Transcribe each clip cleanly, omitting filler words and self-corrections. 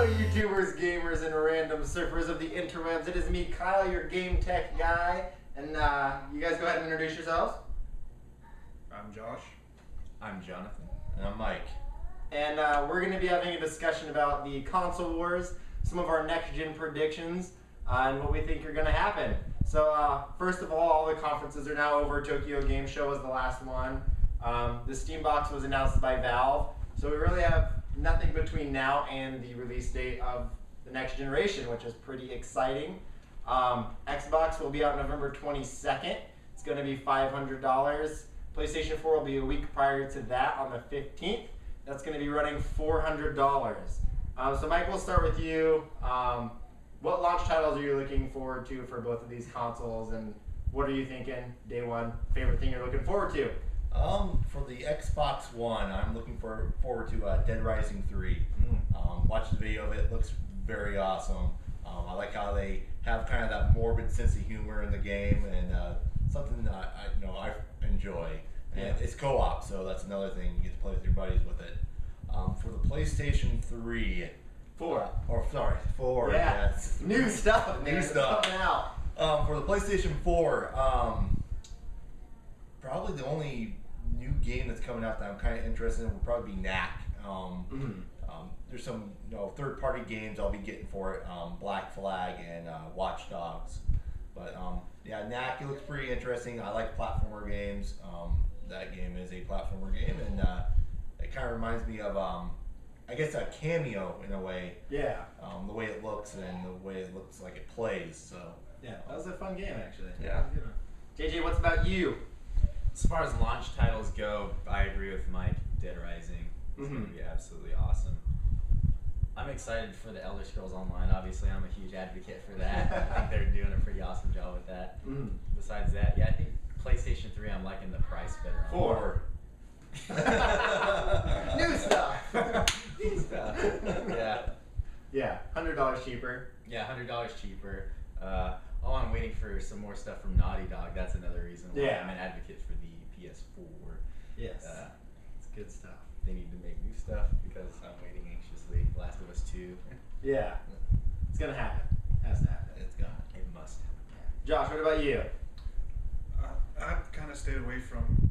YouTubers, gamers, and random surfers of the interwebs. It is me, Kyle, your game tech guy. And you guys go ahead and introduce yourselves. I'm Josh. I'm Jonathan. And I'm Mike. And we're going to be having a discussion about the console wars, some of our next-gen predictions, and what we think are going to happen. So first of all the conferences are now over. Tokyo Game Show was the last one. The Steam Box was announced by Valve. So we really have nothing between now and the release date of the next generation, which is pretty exciting. Xbox will be out November 22nd. It's going to be $500. PlayStation 4 will be a week prior to that on the 15th. That's going to be running $400. So Mike, we'll start with you. What launch titles are you looking forward to for both of these consoles, and what are you thinking day one? Favorite thing you're looking forward to? For the Xbox One, I'm looking forward to Dead Rising 3. Watched the video of it. Looks very awesome. I like how they have kind of that morbid sense of humor in the game, and something that I enjoy. And it's co-op, so that's another thing. You get to play with your buddies with it. For the PlayStation 3, 4. Four. Yeah. Yes. New stuff. New stuff. Coming out. For the PlayStation 4, probably the only new game that's coming out that I'm kind of interested in will probably be Knack. There's some third-party games I'll be getting for it, Black Flag and Watch Dogs. But Knack, it looks pretty interesting. I like platformer games. That game is a platformer game, and it kind of reminds me of, I guess, a Cameo in a way. Yeah. The way it looks and the way it looks like it plays. So. Yeah, that was a fun game actually. Yeah. JJ, what's about you? As far as launch titles go, I agree with Mike. Dead Rising is going to be absolutely awesome. I'm excited for the Elder Scrolls Online. Obviously, I'm a huge advocate for that. I think they're doing a pretty awesome job with that. Besides that, I think PlayStation 3, I'm liking the price better. 4. New stuff. New stuff. Yeah. Yeah, $100 cheaper. Yeah, $100 cheaper. I'm waiting for some more stuff from Naughty Dog. That's another reason why I'm an advocate for the PS4. Yes. It's good stuff. They need to make new stuff because I'm waiting anxiously. Last of Us 2. Yeah. It's going to happen. Has to happen. It must happen. Josh, what about you? I've kind of stayed away from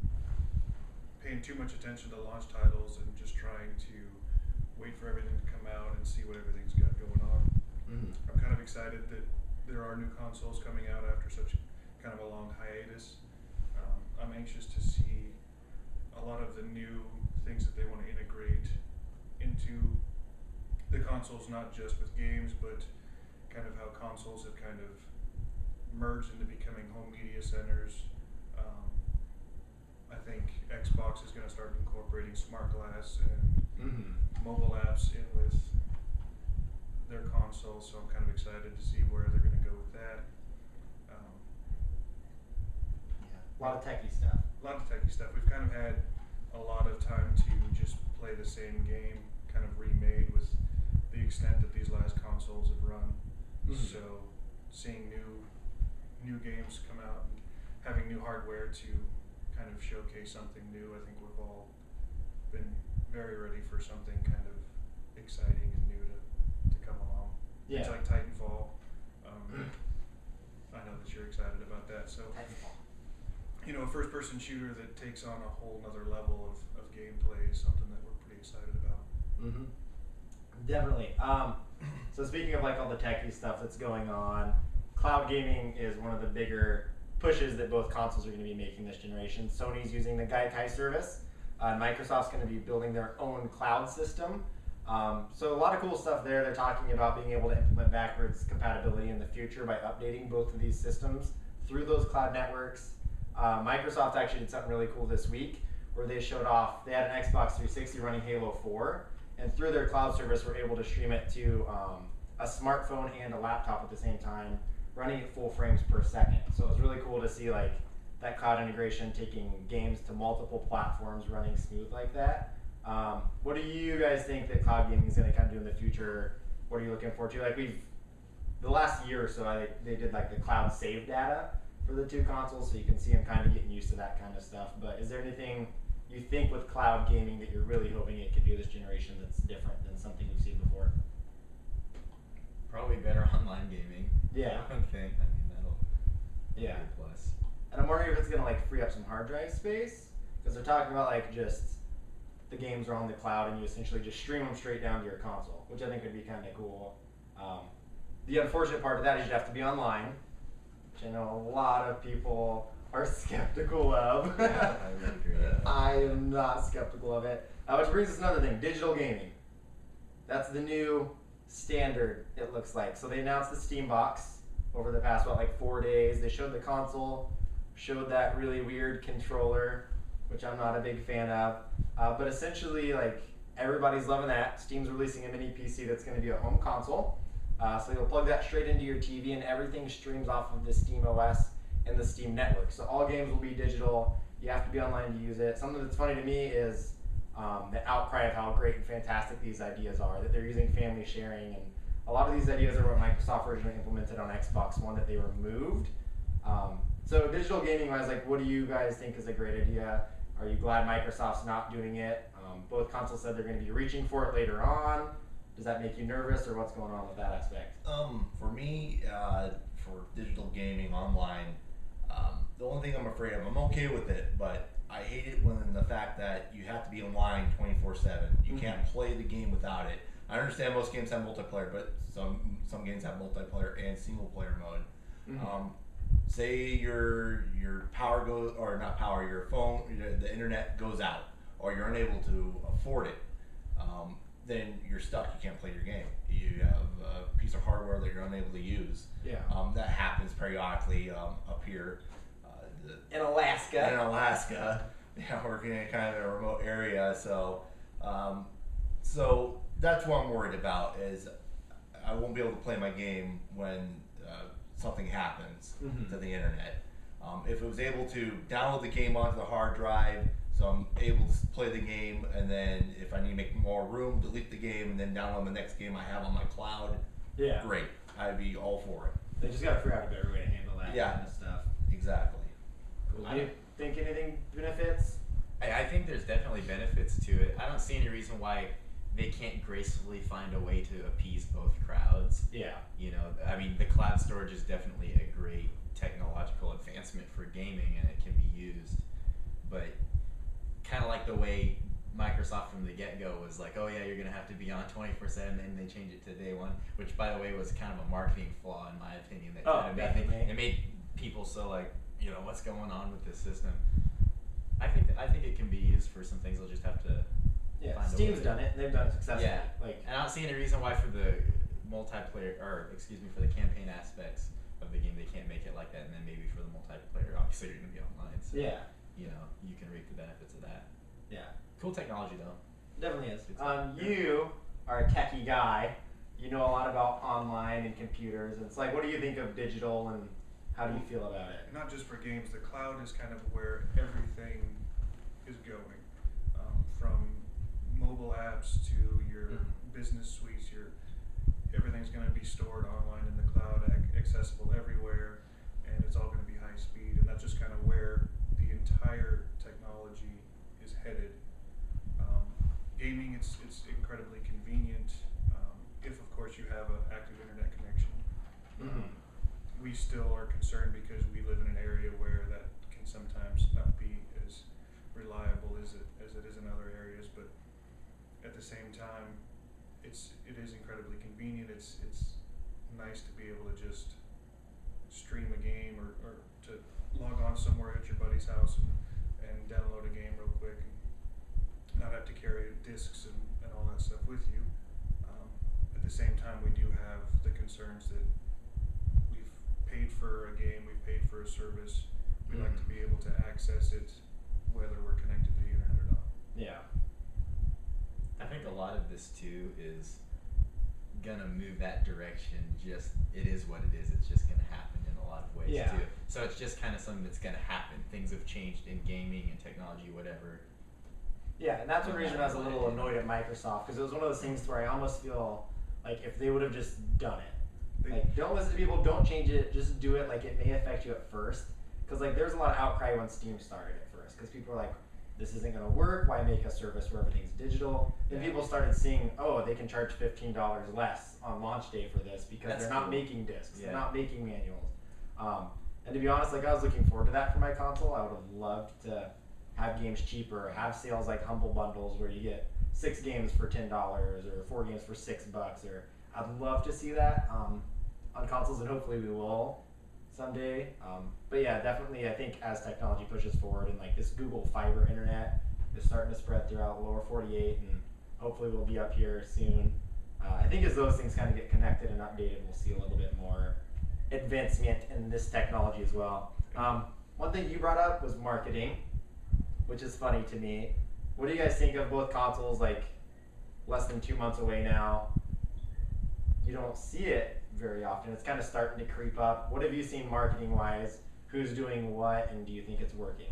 paying too much attention to launch titles and just trying to wait for everything to come out and see what everything's got going on. I'm kind of excited that there are new consoles coming out after such kind of a long hiatus. I'm anxious to see a lot of the new things that they want to integrate into the consoles, not just with games, but kind of how consoles have kind of merged into becoming home media centers. I think Xbox is going to start incorporating smart glass and mobile apps in with their consoles, so I'm kind of excited to see where they're going to go with that. A lot of techie stuff. A lot of techie stuff. We've kind of had a lot of time to just play the same game, kind of remade with the extent that these last consoles have run. So seeing new games come out and having new hardware to kind of showcase something new, I think we've all been very ready for something kind of exciting and new to come along. Yeah. It's like Titanfall. I know that you're excited about that. So Titanfall. A first-person shooter that takes on a whole nother level of gameplay is something that we're pretty excited about. Definitely. So speaking of all the techie stuff that's going on, cloud gaming is one of the bigger pushes that both consoles are going to be making this generation. Sony's using the Gaikai service. Microsoft's going to be building their own cloud system. So a lot of cool stuff there. They're talking about being able to implement backwards compatibility in the future by updating both of these systems through those cloud networks. Microsoft actually did something really cool this week where they showed off, they had an Xbox 360 running Halo 4, and through their cloud service were able to stream it to a smartphone and a laptop at the same time, running at full frames per second. So it was really cool to see that cloud integration, taking games to multiple platforms, running smooth like that. What do you guys think that cloud gaming is going to kind of do in the future? What are you looking forward to? The last year or so, they did the cloud save data for the two consoles, so you can see them kind of getting used to that kind of stuff. But is there anything you think with cloud gaming that you're really hoping it could do this generation that's different than something you've seen before? Yeah. one thing. I mean, that'll be Yeah. a plus. And I'm wondering if it's gonna like free up some hard drive space, because they're talking about like just the games are on the cloud and you essentially just stream them straight down to your console, which I think would be kind of cool. The unfortunate part of that is you'd have to be online, which I know a lot of people are skeptical of. Yeah, I would agree. I am not skeptical of it. Which brings us to another thing, digital gaming. That's the new standard, it looks like. So they announced the Steam Box over the past, 4 days. They showed the console, showed that really weird controller, which I'm not a big fan of. But essentially, like, everybody's loving that. Steam's releasing a mini PC that's going to be a home console. So you'll plug that straight into your TV, and everything streams off of the Steam OS and the Steam network. So all games will be digital. You have to be online to use it. Something that's funny to me is the outcry of how great and fantastic these ideas are, that they're using family sharing. And a lot of these ideas are what Microsoft originally implemented on Xbox One that they removed. So digital gaming-wise, like, what do you guys think is a great idea? Are you glad Microsoft's not doing it? Both consoles said they're going to be reaching for it later on. Does that make you nervous, or what's going on with that aspect? For me, for digital gaming online, the only thing I'm afraid of, I'm okay with it, but I hate it when the fact that you have to be online 24/7. You can't play the game without it. I understand most games have multiplayer, but some games have multiplayer and single player mode. Say your power goes, or not power, your phone, the internet goes out, or you're unable to afford it. Then you're stuck. You can't play your game. You have a piece of hardware that you're unable to use. Yeah. That happens periodically up here. In Alaska. In Alaska, yeah, we're in kind of a remote area, so that's what I'm worried about, is I won't be able to play my game when something happens to the internet. If it was able to download the game onto the hard drive, so I'm able to play the game, and then if I need to make more room, delete the game, and then download the next game I have on my cloud, Yeah. great. I'd be all for it. They just got to figure out a better way to handle that Yeah. kind of stuff. Exactly. Cool. Do you think anything benefits? I think there's definitely benefits to it. I don't see any reason why they can't gracefully find a way to appease both crowds. Yeah. You know, I mean, the cloud storage is definitely a great technological advancement for gaming, and it can be used. But kind of like the way Microsoft from the get-go was like, oh yeah, you're going to have to be on 24/7, and they changed it to day one, which by the way was kind of a marketing flaw in my opinion. That kind of definitely. it made people so like, you know, what's going on with this system? I think it can be used for some things. They'll just have to Yeah. find a Steam's way. done it. They've done it successfully. Yeah. Like, And I don't see any reason why for the multiplayer, or excuse me, for the campaign aspects of the game, they can't make it like that. And then maybe for the multiplayer, obviously you're going to be online, so yeah. you know you can reap the benefits of that. Yeah. Cool technology though. Definitely is. It's- You are a techie guy. You know a lot about online and computers. And it's like, what do you think of digital, and how do you feel about it? Not just for games, the cloud is kind of where everything is going. From mobile apps to your business suites, everything's going to be stored online in the cloud, accessible everywhere, and it's all going to be high speed. And that's just kind of where the entire technology is headed. Gaming, it's incredibly convenient if, of course, you have an active internet connection. We still are concerned because we live in an area where that can sometimes not be as reliable as it is in other areas, but at the same time, it is incredibly convenient. It's nice to be able to just stream a game or to log on somewhere at your buddy's house and download a game real quick and not have to carry discs and all that stuff with you. At the same time, we do have the concerns that we've paid for a game, we've paid for a service. We like to be able to access it whether we're connected to the internet or not. Yeah. I think a lot of this too is gonna move that direction. Just it is what it is. It's just gonna happen in a lot of ways Yeah. too. So it's just kind of something that's gonna happen. Things have changed in gaming and technology, whatever. Yeah, and that's one reason I was a little annoyed at Microsoft, because it was one of those things where I almost feel like if they would have just done it. Like, don't listen to people, don't change it, just do it. Like, it may affect you at first. Because, like, there was a lot of outcry when Steam started at first. Because people were like, this isn't going to work. Why make a service where everything's digital? Then people started seeing, oh, they can charge $15 less on launch day for this because they're not making discs, they're not making manuals. And to be honest, like I was looking forward to that for my console. I would have loved to have games cheaper, have sales like Humble Bundles where you get 6 games for $10 or 4 games for $6. Or I'd love to see that on consoles, and hopefully we will someday. But yeah, definitely I think as technology pushes forward and like this Google Fiber internet is starting to spread throughout the lower 48, and hopefully we'll be up here soon. I think as those things kind of get connected and updated, we'll see a little bit more advancement in this technology as well. One thing you brought up was marketing, which is funny to me. What do you guys think of both consoles, like less than 2 months away now? You don't see it very often. It's kind of starting to creep up. What have you seen marketing wise? Who's doing what, and do you think it's working?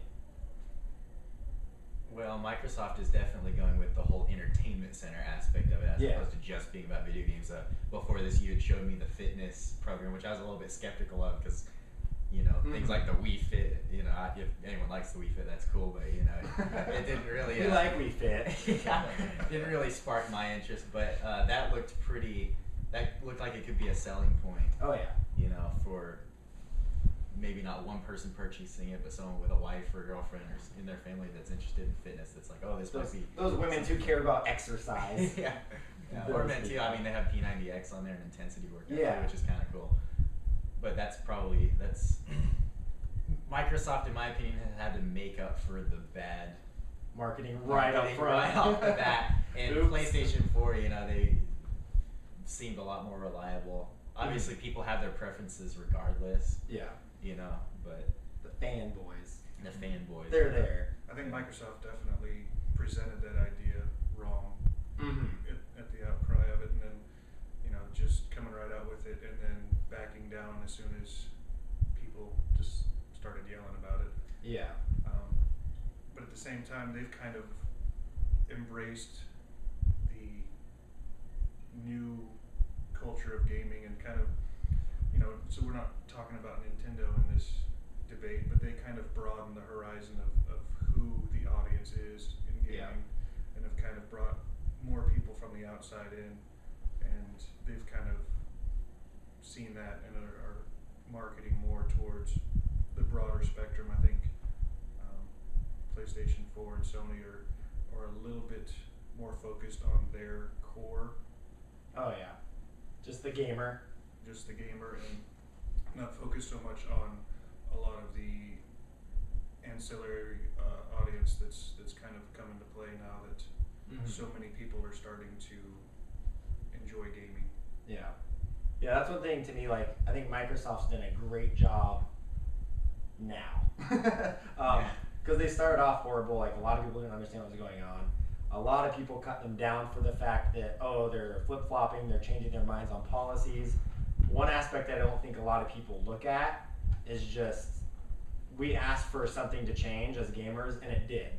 Well, Microsoft is definitely going with the whole entertainment center aspect of it as opposed to just being about video games. Before this, you had showed me the fitness program, which I was a little bit skeptical of because, you know, things like the Wii Fit, you know, if anyone likes the Wii Fit, that's cool, but, you know, it didn't really... We like Wii Fit. Yeah, didn't really spark my interest, but that looked like it could be a selling point. Oh, yeah. You know, for maybe not one person purchasing it, but someone with a wife or girlfriend or in their family that's interested in fitness. That's like, oh, this might be those women who care about exercise. yeah. Or men too. I mean, they have P90X on there and intensity workout, yeah, which is kind of cool. But that's Microsoft, in my opinion, has had to make up for the bad marketing right up front, right off the bat. And PlayStation 4, you know, they seemed a lot more reliable. Obviously, people have their preferences regardless. Yeah. You know, but the fanboys. They're there. I think Microsoft definitely presented that idea wrong at the outcry of it, and then, you know, just coming right out with it and then backing down as soon as people just started yelling about it. Yeah. But at the same time, they've kind of embraced the new culture of gaming and kind of, you know, so we're not talking about Nintendo in this debate, but they kind of broaden the horizon of who the audience is in gaming, and have kind of brought more people from the outside in, and they've kind of seen that and are marketing more towards the broader spectrum. I think PlayStation 4 and Sony are a little bit more focused on their core. Oh yeah, just the gamer. Just the gamer, and not focused so much on a lot of the ancillary audience that's kind of come into play now that so many people are starting to enjoy gaming. Yeah. Yeah, that's one thing to me, like, I think Microsoft's done a great job now. Because they started off horrible, like, a lot of people didn't understand what was going on. A lot of people cut them down for the fact that, oh, they're flip-flopping, they're changing their minds on policies. One aspect I don't think a lot of people look at is just, we asked for something to change as gamers, and it did.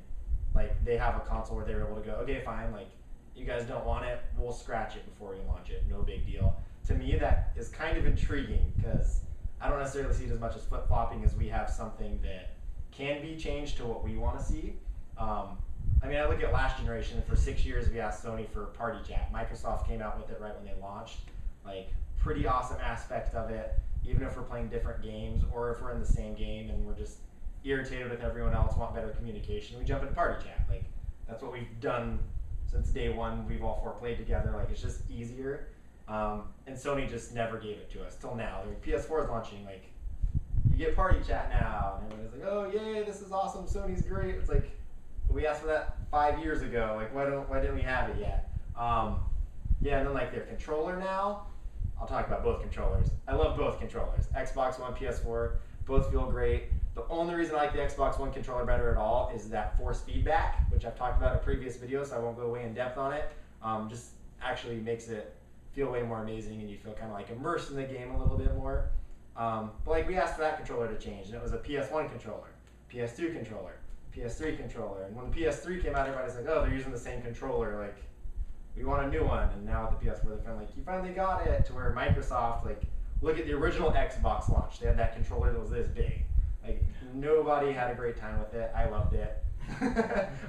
Like, they have a console where they were able to go, okay, fine, like, you guys don't want it, we'll scratch it before we launch it, no big deal. To me, that is kind of intriguing, because I don't necessarily see it as much as flip-flopping as we have something that can be changed to what we want to see. I mean, I look at last generation, and for 6 years we asked Sony for Party Chat. Microsoft came out with it right when they launched. Like, pretty awesome aspect of it, even if we're playing different games, or if we're in the same game and we're just irritated with everyone else, want better communication, we jump into Party Chat. Like, that's what we've done since day one. We've all 4 played together. Like, it's just easier. And Sony just never gave it to us till now. Their PS4 is launching, like, you get Party Chat now, and everybody's like, oh yay, this is awesome, Sony's great. It's like, we asked for that 5 years ago. Like, why didn't we have it yet? Yeah, and then like their controller now. I'll talk about both controllers. I love both controllers. Xbox One, PS4, both feel great. The only reason I like the Xbox One controller better at all is that force feedback, which I've talked about in a previous video, so I won't go way in depth on it. Just actually makes it feel way more amazing, and you feel kind of like immersed in the game a little bit more. But like, we asked for that controller to change, and it was a PS1 controller, PS2 controller, PS3 controller, and when the PS3 came out, everybody's like, oh, they're using the same controller, like, we want a new one. And now with the PS4, they're kind of like, you finally got it. To where Microsoft, like, look at the original Xbox launch. They had that controller that was this big. Like, nobody had a great time with it. I loved it.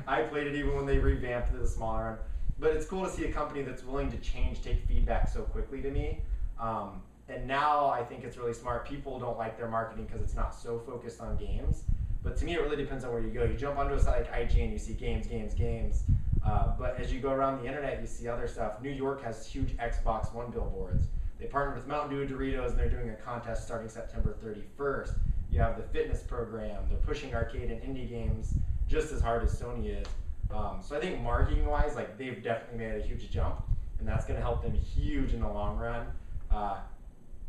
I played it even when they revamped the smaller one. But it's cool to see a company that's willing to change, take feedback so quickly to me. And now I think it's really smart. People don't like their marketing because it's not so focused on games. But to me, it really depends on where you go. You jump onto a site like IGN, you see games, games, games. But as you go around the internet, you see other stuff. New York has huge Xbox One billboards. They partnered with Mountain Dew, Doritos, and they're doing a contest starting September 31st. You have the fitness program. They're pushing arcade and indie games just as hard as Sony is. So I think marketing-wise, like they've definitely made a huge jump, and that's going to help them huge in the long run.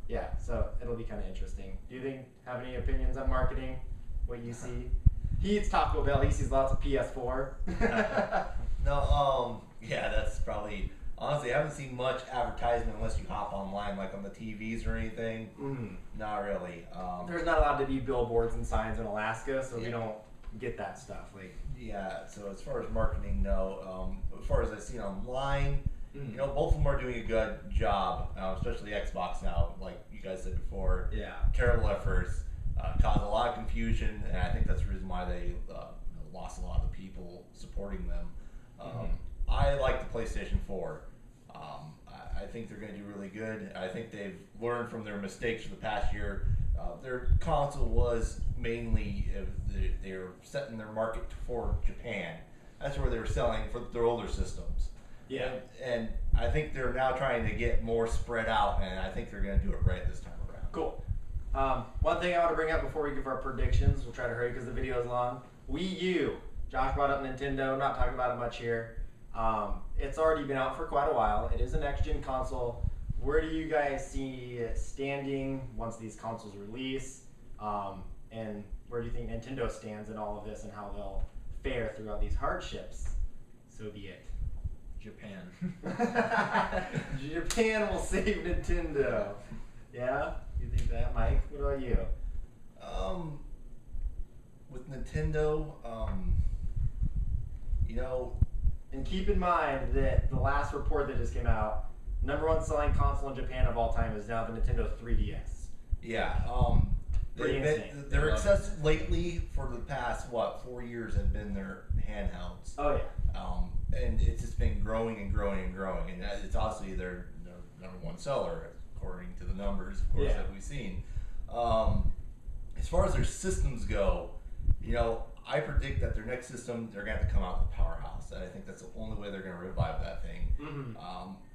Yeah, so it'll be kind of interesting. Do you have any opinions on marketing? What you see? He eats Taco Bell. He sees lots of PS4. No, yeah, that's probably, honestly, I haven't seen much advertisement unless you hop online, like on the TVs or anything. Not really. There's not allowed to be billboards and signs in Alaska, so we don't get that stuff. Like, yeah, so as far as marketing, no. As far as I've seen online, you know, both of them are doing a good job, especially Xbox now, like you guys said before. Yeah. Terrible efforts, caused a lot of confusion, and I think that's the reason why they lost a lot of the people supporting them. I like the PlayStation 4. I think they're going to do really good. I think they've learned from their mistakes for the past year. Their console was mainly, they were setting their market for Japan. That's where they were selling for their older systems. Yeah. And I think they're now trying to get more spread out, and I think they're going to do it right this time around. Cool. One thing I want to bring up before we give our predictions, we'll try to hurry because the video is long. Wii U. Josh brought up Nintendo, not talking about it much here. It's already been out for quite a while. It is a next-gen console. Where do you guys see it standing once these consoles release? And where do you think Nintendo stands in all of this and how they'll fare throughout these hardships? So be it. Japan. Japan will save Nintendo. Yeah? You think that, Mike? What about you? With Nintendo, you know, and keep in mind that the last report that just came out, #1 selling console in Japan of all time is now the Nintendo 3DS. yeah, Pretty insane. their success lately for the past 4 years have been their handhelds. Oh yeah. And it's just been growing and growing and growing, and it's obviously their #1 seller according to the numbers, of course, that we've seen. As far as their systems go, you know, I predict that their next system, they're going to have to come out with a powerhouse. And I think that's the only way they're going to revive that thing.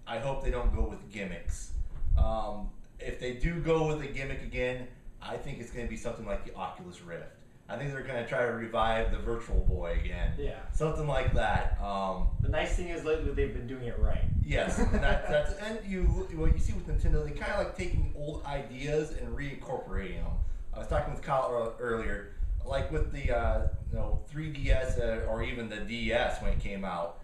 I hope they don't go with gimmicks. If they do go with a gimmick again, I think it's going to be something like the Oculus Rift. I think they're going to try to revive the Virtual Boy again. Yeah. Something like that. The nice thing is lately they've been doing it right. Yes, and what you see with Nintendo, they kind of like taking old ideas and reincorporating them. I was talking with Kyle earlier, like with the 3DS or even the DS when it came out.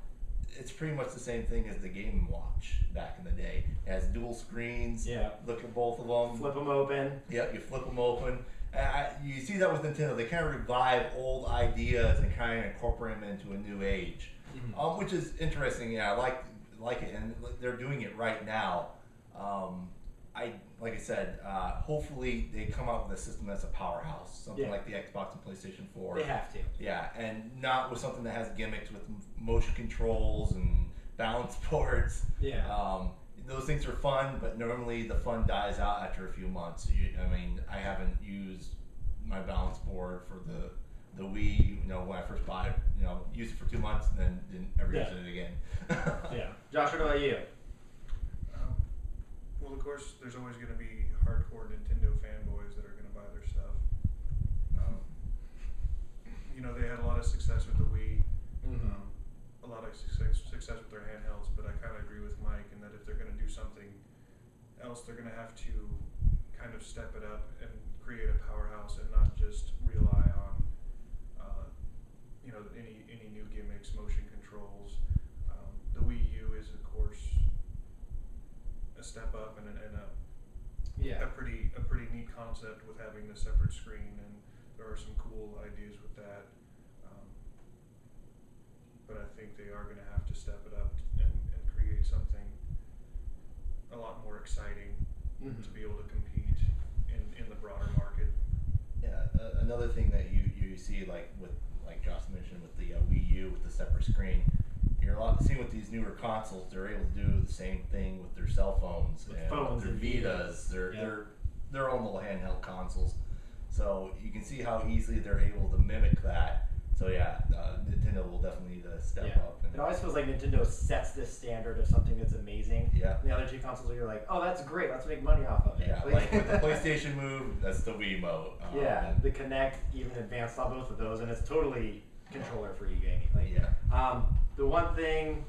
It's pretty much the same thing as the Game & Watch back in the day. It has dual screens. Yeah. Look at both of them. Flip them open. Yep, you flip them open. You see that with Nintendo. They kind of revive old ideas and kind of incorporate them into a new age, which is interesting. Yeah, I like it, and they're doing it right now. Like I said, hopefully they come out with a system that's a powerhouse, something like the Xbox and PlayStation 4. They have to. Yeah, and not with something that has gimmicks with motion controls and balance boards. Yeah. Those things are fun, but normally the fun dies out after a few months. I haven't used my balance board for the Wii. When I first bought it, used it for 2 months and then didn't ever use it again. Yeah. Josh, what about you? Well, of course, there's always going to be hardcore Nintendo fanboys that are going to buy their stuff. They had a lot of success with the Wii, a lot of success with their handhelds, but I kind of agree with Mike in that if they're going to do something else, they're going to have to kind of step it up and create a powerhouse and not just rely on, any new gimmicks, motion controls. The Wii U is, of course, a step up and a pretty neat concept with having the separate screen, and there are some cool ideas with that. But I think they are going to have to step it up and create something a lot more exciting to be able to compete in the broader market. Yeah, another thing that you see like with like Josh mentioned with the Wii U with the separate screen. You're a lot seeing with these newer consoles, they're able to do the same thing with their cell phones With and phones their and Vitas, Yep. their own little handheld consoles. So you can see how easily they're able to mimic that. So yeah, Nintendo will definitely need to step up. It always feels like Nintendo sets this standard of something that's amazing. Yeah. And the other two consoles are like, oh, that's great. Let's make money off of it. Yeah, like with the PlayStation Move, that's the Wiimote. Yeah, the Kinect even advanced on both of those, and it's totally controller free gaming. Like, Yeah. The one thing,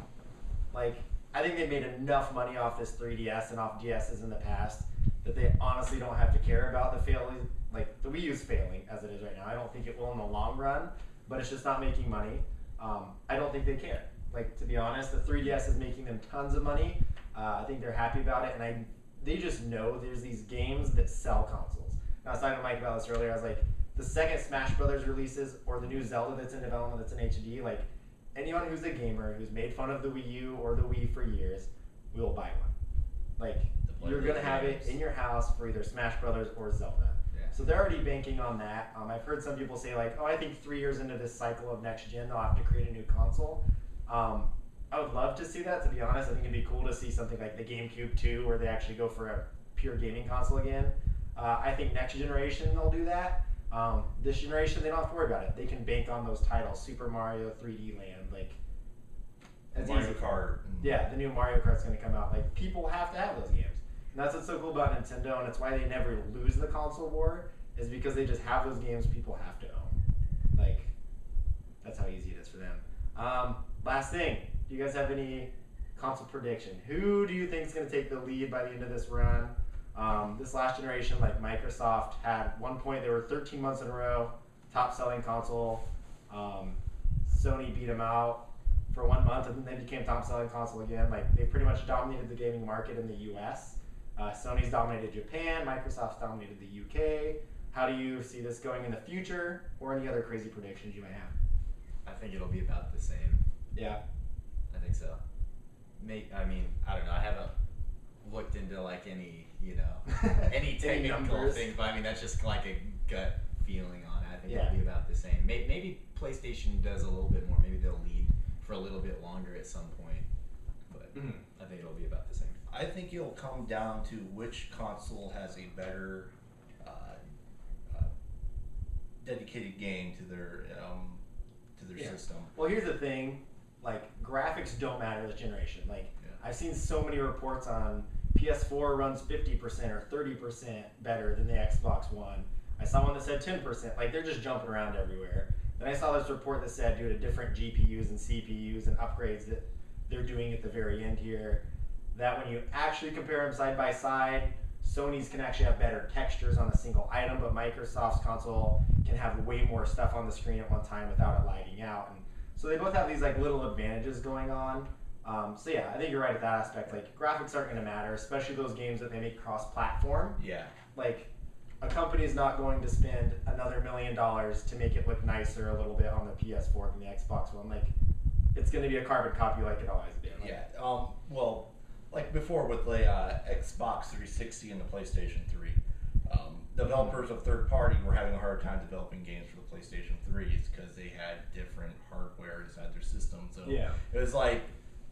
like, I think they made enough money off this 3DS and off DSs in the past that they honestly don't have to care about the failing. Like, the Wii U's failing as it is right now. I don't think it will in the long run, but it's just not making money. I don't think they care. Like, to be honest, the 3DS is making them tons of money. I think they're happy about it, and they just know there's these games that sell consoles. And I was talking to Mike about this earlier. I was like, the second Smash Brothers releases or the new Zelda that's in development that's in HD, like, anyone who's a gamer who's made fun of the Wii U or the Wii for years will buy one. Like, you're gonna have it in your house for either Smash Brothers or Zelda. Yeah. So they're already banking on that. I've heard some people say like, oh, I think 3 years into this cycle of next gen, they'll have to create a new console. I would love to see that, to be honest. I think it'd be cool to see something like the GameCube 2 where they actually go for a pure gaming console again. I think next generation they'll do that. This generation, they don't have to worry about it. They can bank on those titles, Super Mario, 3D Land, like, it's Mario easy. Kart. Yeah, the new Mario Kart's going to come out. Like, people have to have those games. And that's what's so cool about Nintendo, and it's why they never lose the console war, is because they just have those games people have to own. Like, that's how easy it is for them. Last thing, do you guys have any console prediction? Who do you think is going to take the lead by the end of this run? This last generation, like Microsoft had one point, they were 13 months in a row, top selling console. Sony beat them out for 1 month, and then they became top selling console again. Like, they pretty much dominated the gaming market in the US. Sony's dominated Japan, Microsoft's dominated the UK. How do you see this going in the future, or any other crazy predictions you might have? I think it'll be about the same. Yeah. I think so. I mean, I don't know. I haven't looked into like any, any technical numbers. things, but I mean that's just like a gut feeling on it. I think Yeah. it'll be about the same. Maybe PlayStation does a little bit more. Maybe they'll lead for a little bit longer at some point, but I think it'll be about the same. I think it'll come down to which console has a better dedicated game to their system. Well, here's the thing, like, graphics don't matter this generation. Like, I've seen so many reports on PS4 runs 50% or 30% better than the Xbox One. I saw one that said 10%. Like, they're just jumping around everywhere. Then I saw this report that said due to different GPUs and CPUs and upgrades that they're doing at the very end here, that when you actually compare them side by side, Sony's can actually have better textures on a single item, but Microsoft's console can have way more stuff on the screen at one time without it lighting out. And so they both have these like little advantages going on. So yeah, I think you're right at that aspect. Like, graphics aren't going to matter, especially those games that they make cross-platform. Yeah. Like, a company is not going to spend another $1 million to make it look nicer a little bit on the PS4 than the Xbox One. Like, it's going to be a carbon copy like it always been. Like, Yeah. Well, like before with the Xbox 360 and the PlayStation 3, developers of third party were having a hard time developing games for the PlayStation 3s because they had different hardware inside their system. So Yeah. it was like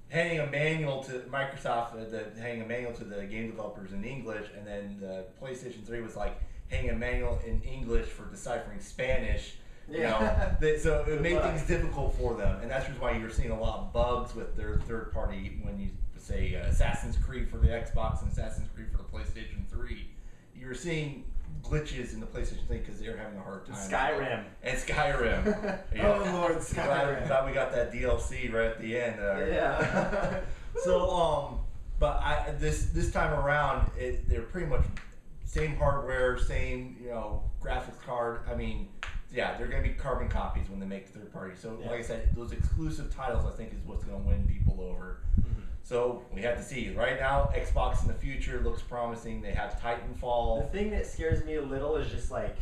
handing a manual to Microsoft, handing a manual to the game developers in English, and then the PlayStation 3 was like handing a manual in English for deciphering Spanish. Yeah. So it made luck. things difficult for them, and that's just why you're seeing a lot of bugs with their third party when you say Assassin's Creed for the Xbox and Assassin's Creed for the PlayStation 3. You're seeing glitches in the PlayStation 3 because they're having a hard time. Skyrim. And Skyrim. Oh, Lord, Skyrim. Glad we got that DLC right at the end. Yeah. So, but this time around, they're pretty much same hardware, same graphics card. I mean, yeah, they're going to be carbon copies when they make third party. So, Yeah. like I said, those exclusive titles I think is what's going to win people over. So we have to see. Right now, Xbox in the future looks promising. They have The Titanfall. thing that scares me a little is just like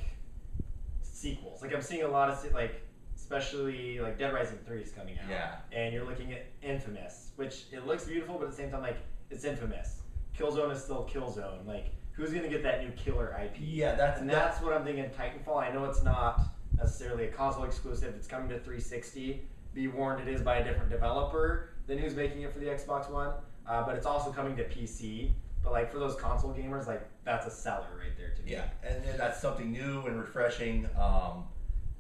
sequels. Like, I'm seeing a lot of like, especially like Dead Rising 3 is coming out. Yeah. And you're looking at Infamous, which it looks beautiful, but at the same time, like, it's Infamous. Killzone is still Killzone. Like, who's gonna get that new killer IP? Yeah, And that's what I'm thinking. Titanfall. I know it's not necessarily a console exclusive. It's coming to 360. Be warned, it is by a different developer than who's making it for the Xbox One. But it's also coming to PC. But like for those console gamers, like that's a seller right there to me. Yeah, and that's something new and refreshing.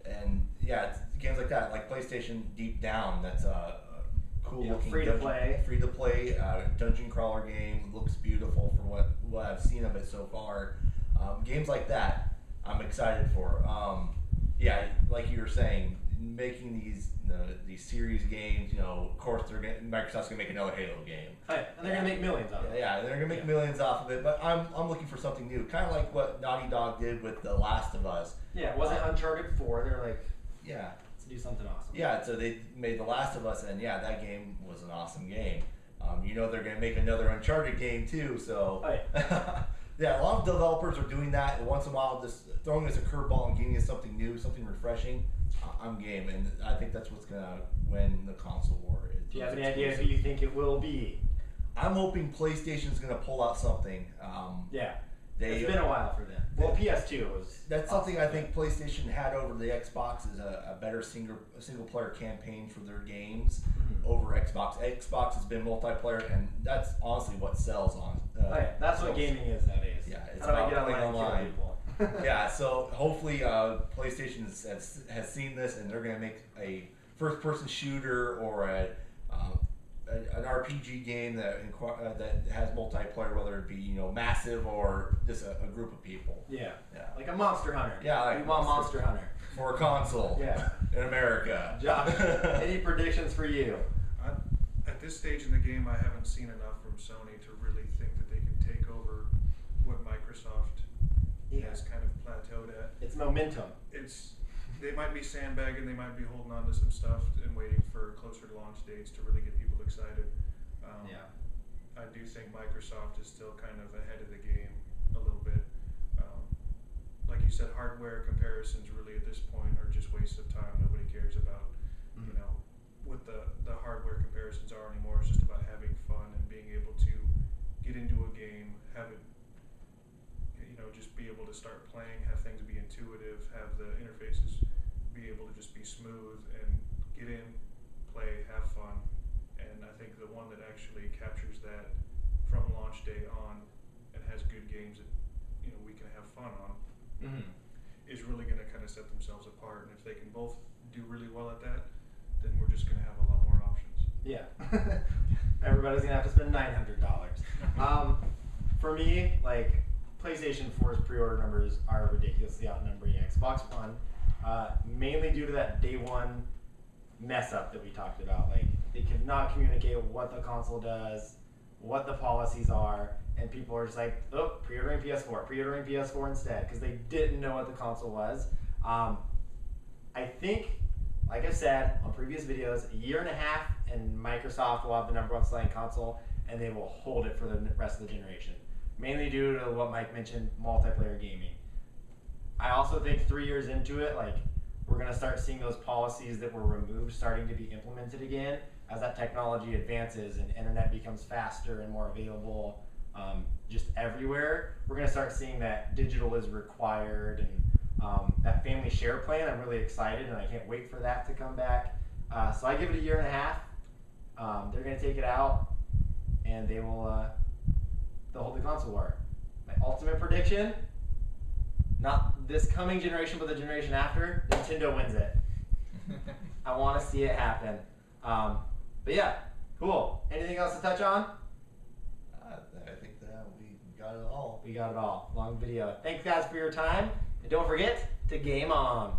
And yeah, it's games like that, like PlayStation Deep Down. That's a cool looking free to play dungeon crawler game. Looks beautiful for what I've seen of it so far. Games like that, I'm excited for. Yeah, like you were saying, making these series games. Of course, Microsoft's gonna make another Halo game. Right, and they're gonna make millions out of it. Yeah, they're gonna make millions off of it. But I'm looking for something new, kind of like what Naughty Dog did with The Last of Us. Yeah, it wasn't Uncharted 4. They're like, yeah, let's do something awesome. Yeah, so they made The Last of Us, and yeah, that game was an awesome game. They're gonna make another Uncharted game too. So yeah, a lot of developers are doing that. And once in a while, just throwing us a curveball and giving us something new, something refreshing. I'm game, and I think that's what's gonna win the console war. Do you have any idea who you think it will be? I'm hoping PlayStation's gonna pull out something. Yeah, it's been a while for them. Well, PS2 was. That's something I think PlayStation had over the Xbox is a better single player campaign for their games over Xbox. Xbox has been multiplayer, and that's honestly what sells on. That's what gaming is nowadays. Yeah, it's how do I about get playing online and kill people? Yeah, so hopefully PlayStation has seen this, and they're going to make a first-person shooter or an RPG game that has multiplayer, whether it be massive or just a group of people. Yeah, like a Monster Hunter. Yeah, like we want Monster Hunter for a console. Yeah, in America. Josh, any predictions for you? At this stage in the game, I haven't seen enough from Sony to really think that they can take over what Microsoft has kind of plateaued at. It's momentum. They might be sandbagging, they might be holding on to some stuff and waiting for closer to launch dates to really get people excited. I do think Microsoft is still kind of ahead of the game a little bit. Like you said, hardware comparisons really at this point are just waste of time. Nobody cares about what the hardware comparisons are anymore. It's just about having fun and being able to get into a game, have it just be able to start playing, have things be intuitive, have the interfaces be able to just be smooth and get in, play, have fun. And I think the one that actually captures that from launch day on and has good games that we can have fun on is really going to kind of set themselves apart. And if they can both do really well at that, then we're just going to have a lot more options. Yeah. Everybody's going to have to spend $900. For me, like, PlayStation 4's pre-order numbers are ridiculously outnumbering Xbox One, mainly due to that day one mess up that we talked about. Like, they could not communicate what the console does, what the policies are, and people are just like, oh, pre-ordering PS4 instead, because they didn't know what the console was. I think, like I've said on previous videos, a year and a half, and Microsoft will have the number one selling console, and they will hold it for the rest of the generation. Mainly due to what Mike mentioned, multiplayer gaming. I also think 3 years into it, like, we're going to start seeing those policies that were removed starting to be implemented again as that technology advances and internet becomes faster and more available just everywhere. We're going to start seeing that digital is required, and that family share plan, I'm really excited, and I can't wait for that to come back. So I give it a year and a half. They're going to take it out, and they'll hold the console war. My ultimate prediction, not this coming generation, but the generation after, Nintendo wins it. I want to see it happen. But yeah, cool. Anything else to touch on? I think that we got it all. We got it all. Long video. Thanks guys for your time, and don't forget to game on.